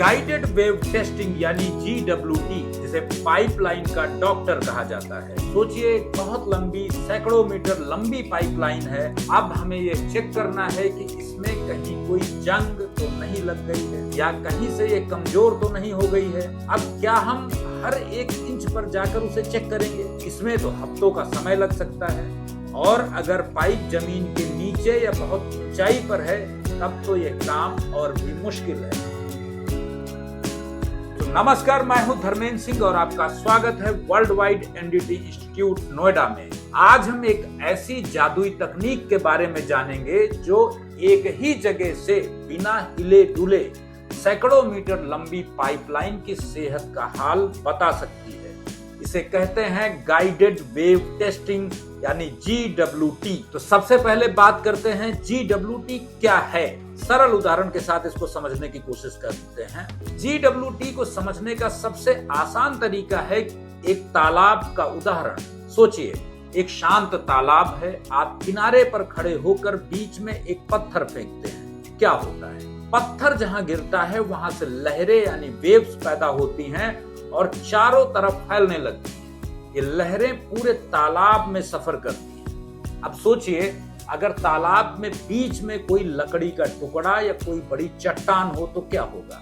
Guided wave testing यानी GWT, जिसे pipeline का डॉक्टर कहा जाता है। सोचिए, बहुत लंबी, सैकड़ों मीटर लंबी पाइपलाइन है। अब हमें ये चेक करना है कि इसमें कहीं कोई जंग तो नहीं लग गई है या कहीं से ये कमजोर तो नहीं हो गई है। अब क्या हम हर एक इंच पर जाकर उसे चेक करेंगे? इसमें तो हफ्तों का समय लग सकता है, और अगर पाइप जमीन के नीचे या बहुत ऊंचाई पर है तब तो यह काम और भी मुश्किल है। तो नमस्कार, मैं हूं धर्मेंद्र सिंह और आपका स्वागत है world wide NDT institute Noida में। आज हम एक ऐसी जादुई तकनीक के बारे में जानेंगे जो एक ही जगह से बिना हिले डुले सैकड़ों मीटर लंबी पाइपलाइन की सेहत का हाल बता सकती है। इसे कहते हैं गाइडेड वेव टेस्टिंग यानी GWT। तो सबसे पहले बात करते हैं GWT क्या है। सरल उदाहरण के साथ इसको समझने की कोशिश करते हैं। GWT को समझने का सबसे आसान तरीका है एक तालाब का उदाहरण। सोचिए, एक शांत तालाब है, आप किनारे पर खड़े होकर बीच में एक पत्थर फेंकते हैं। क्या होता है? पत्थर जहां गिरता है वहां से लहरें यानी वेव्स पैदा होती हैं और चारों तरफ फैलने लगती हैं। ये लहरें पूरे तालाब में सफर करती हैं। अब सोचिए, अगर तालाब में बीच में कोई लकड़ी का टुकड़ा या कोई बड़ी चट्टान हो तो क्या होगा?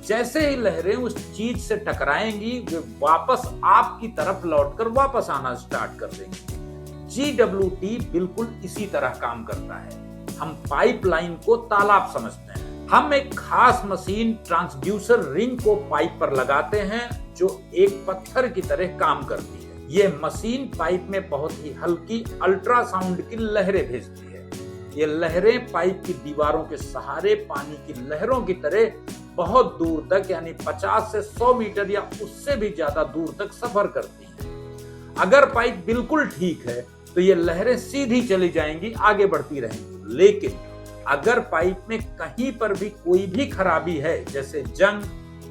जैसे ही लहरें उस चीज से टकराएंगी, वे वापस आपकी तरफ लौटकर वापस आना स्टार्ट कर देंगी। GWT बिल्कुल इसी तरह काम करता है। हम पाइपलाइन को तालाब समझते हैं। हम एक खास मशीन ट्रांसड्यूसर रिंग को पाइप पर लगाते हैं जो एक पत्थर की तरह काम करती है। ये मशीन पाइप में बहुत ही हल्की अल्ट्रासाउंड की लहरें भेजती है। ये लहरें पाइप की दीवारों के सहारे पानी की लहरों की तरह बहुत दूर तक यानी 50 से 100 मीटर या उससे भी ज्यादा दूर तक सफर करती हैं। अगर पाइप बिल्कुल ठीक है तो ये लहरें सीधी चली जाएंगी, आगे बढ़ती रहेंगी। लेकिन अगर पाइप में कहीं पर भी कोई भी खराबी है, जैसे जंग,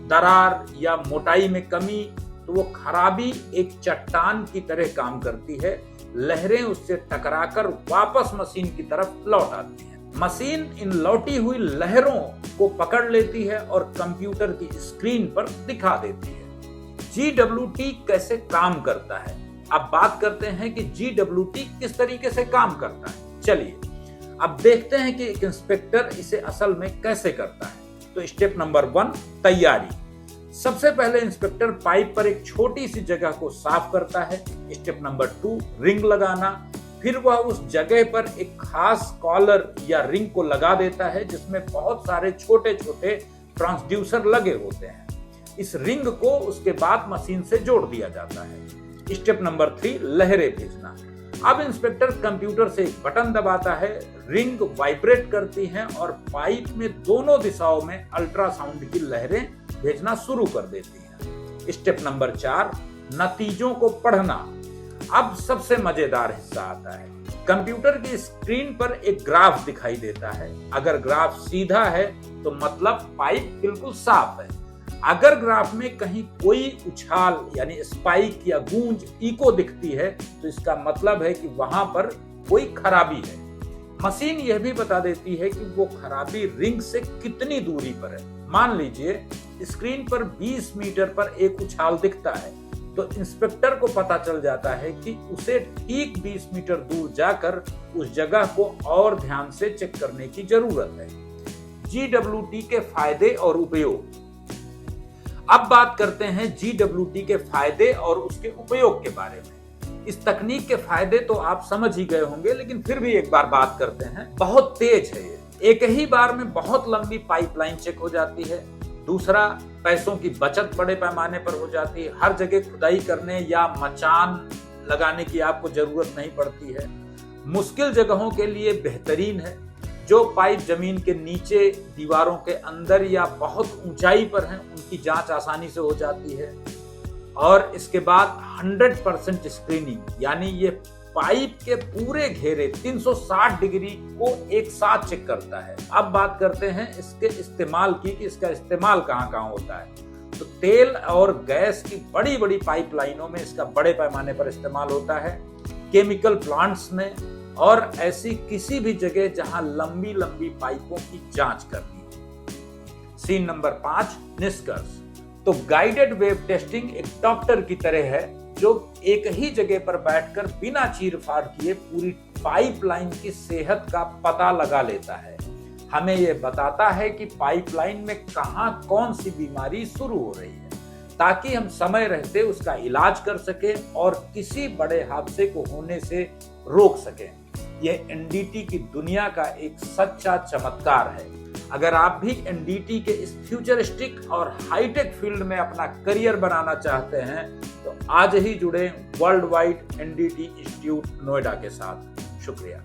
दरार या मोटाई में कमी, तो वो खराबी एक चट्टान की तरह काम करती है। लहरें उससे टकराकर वापस मशीन की तरफ लौट आती हैं। मशीन इन लौटी हुई लहरों को पकड़ लेती है और कंप्यूटर की स्क्रीन पर दिखा देती है। GWT कैसे काम करता है? अब बात करते हैं कि GWT किस तरीके से काम करता है। चलिए अब देखते हैं कि एक इंस्पेक्टर इसे असल में कैसे करता है। तो स्टेप नंबर 1, तैयारी। सबसे पहले इंस्पेक्टर पाइप पर एक छोटी सी जगह को साफ करता है। स्टेप नंबर 2, रिंग लगाना। फिर वह उस जगह पर एक खास कॉलर या रिंग को लगा देता है जिसमें बहुत सारे छोटे छोटे ट्रांसड्यूसर लगे होते हैं। इस रिंग को उसके बाद मशीन से जोड़ दिया जाता है। स्टेप नंबर 3, लहरें भेजना। अब इंस्पेक्टर कंप्यूटर से एक बटन दबाता है, रिंग वाइब्रेट करती हैं और पाइप में दोनों दिशाओं में अल्ट्रासाउंड की लहरें भेजना शुरू कर देती हैं। स्टेप नंबर 4, नतीजों को पढ़ना। अब सबसे मजेदार हिस्सा आता है। कंप्यूटर की स्क्रीन पर एक ग्राफ दिखाई देता है। अगर ग्राफ सीधा है तो मतलब पाइप बिल्कुल साफ है। अगर ग्राफ में कहीं कोई उछाल यानी स्पाइक या गूंज, इको दिखती है तो इसका मतलब है कि वहां पर कोई खराबी है। मशीन यह भी बता देती है कि वो खराबी रिंग से कितनी दूरी पर है। मान लीजिए स्क्रीन पर 20 मीटर पर एक उछाल दिखता है तो इंस्पेक्टर को पता चल जाता है कि उसे ठीक 20 मीटर दूर जाकर उस जगह को और ध्यान से चेक करने की जरूरत है। GWT के फायदे और उपयोग। अब बात करते हैं GWT के फायदे और उसके उपयोग के बारे में। इस तकनीक के फायदे तो आप समझ ही गए होंगे, लेकिन फिर भी एक बार बात करते हैं। बहुत तेज है ये, एक ही बार में बहुत लंबी पाइपलाइन चेक हो जाती है। दूसरा, पैसों की बचत बड़े पैमाने पर हो जाती है। हर जगह खुदाई करने या मचान लगाने की आपको जरूरत नहीं पड़ती है। मुश्किल जगहों के लिए बेहतरीन है। जो पाइप जमीन के नीचे, दीवारों के अंदर या बहुत ऊंचाई पर हैं, उनकी जांच आसानी से हो जाती है। और इसके बाद 100% स्क्रीनिंग यानी ये पाइप के पूरे घेरे 360 डिग्री को एक साथ चेक करता है। अब बात करते हैं इसके इस्तेमाल की कि इसका इस्तेमाल कहाँ कहाँ होता है। तो तेल और गैस की बड़ी बड़ी पाइपलाइनों में इसका बड़े पैमाने पर इस्तेमाल होता है। केमिकल प्लांट्स में और ऐसी किसी भी जगह जहां लंबी लंबी पाइपों की जांच करनी है। सीन नंबर 5, निष्कर्ष। तो गाइडेड वेव टेस्टिंग एक डॉक्टर की तरह है जो एक ही जगह पर बैठकर बिना चीर-फाड़ किए पूरी पाइपलाइन की सेहत का पता लगा लेता है। हमें यह बताता है कि पाइपलाइन में कहां कौन सी बीमारी शुरू हो रही है, ताकि हम समय रहते उसका इलाज कर सकें और किसी बड़े हादसे को होने से रोक सकें। यह एनडीटी की दुनिया का एक सच्चा चमत्कार है। अगर आप भी एनडीटी के इस फ्यूचरिस्टिक और हाईटेक फील्ड में अपना करियर बनाना चाहते हैं तो आज ही जुड़े world wide NDT institute Noida के साथ। शुक्रिया।